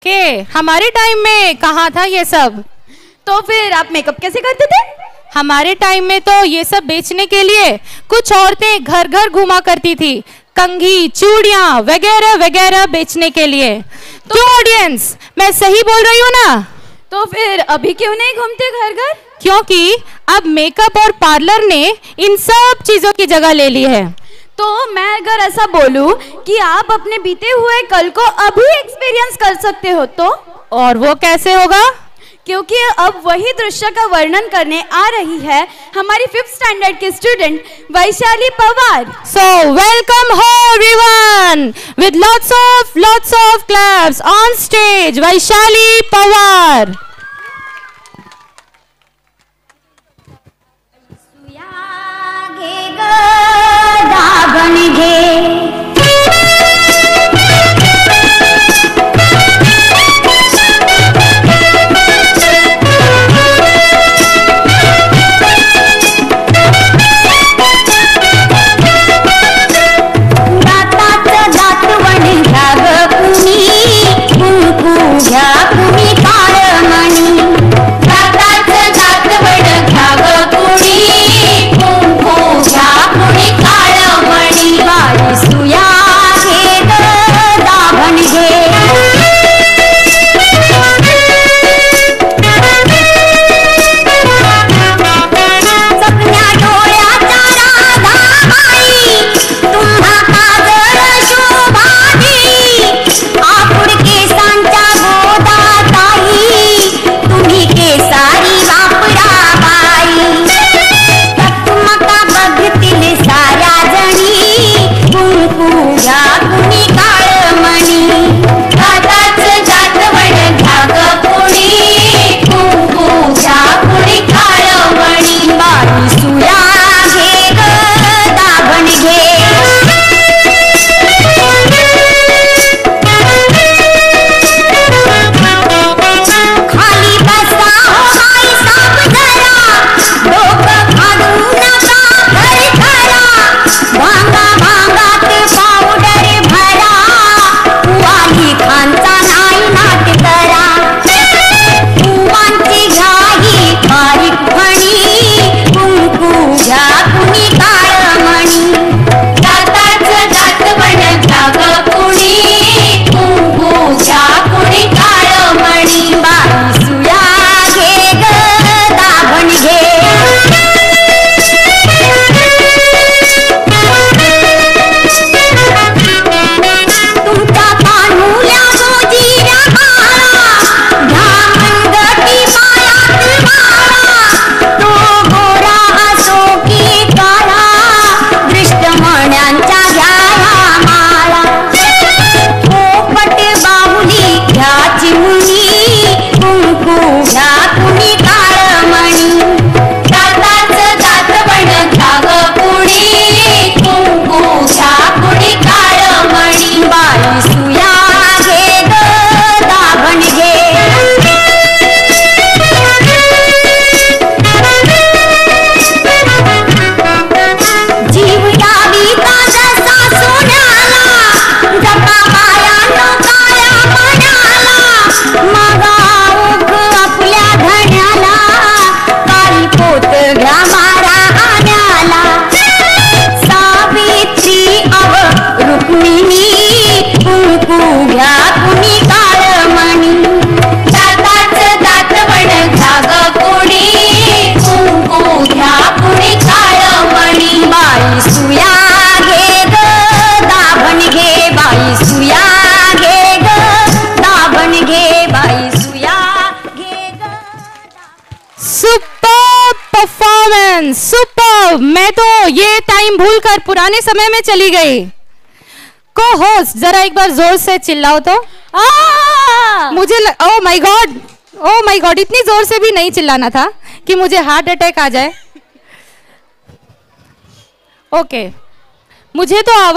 Okay, हमारे time में कहाँ था ये सब? तो फिर आप मेकअप कैसे करते थे? हमारे टाइम में तो ये सब बेचने के लिए कुछ औरतें घर घर घुमा करती थी, कंघी, चूड़ियां वगैरह वगैरह बेचने के लिए। तो ऑडियंस, मैं सही बोल रही हूँ ना? तो फिर अभी क्यों नहीं घूमते घर घर? क्योंकि अब मेकअप और पार्लर ने इन सब चीजों की जगह ले ली है। तो मैं अगर ऐसा बोलूं कि आप अपने बीते हुए कल को अभी एक्सपीरियंस कर सकते हो तो? और वो कैसे होगा? क्योंकि अब वही दृश्य का वर्णन करने आ रही है हमारी 5th स्टैंडर्ड की student Vaishali Pawar. So welcome her everyone with lots of claps on stage, Vaishali Pawar. Super! मैं तो ये टाइम भूलकर पुराने समय में चली गई। को होस्ट जरा एक बार जोर से चिल्लाओ तो। मुझे ओह माय गॉड, इतनी जोर से भी नहीं चिल्लाना था कि मुझे हार्ट अटैक आ जाए। ओके, मुझे तो आवाज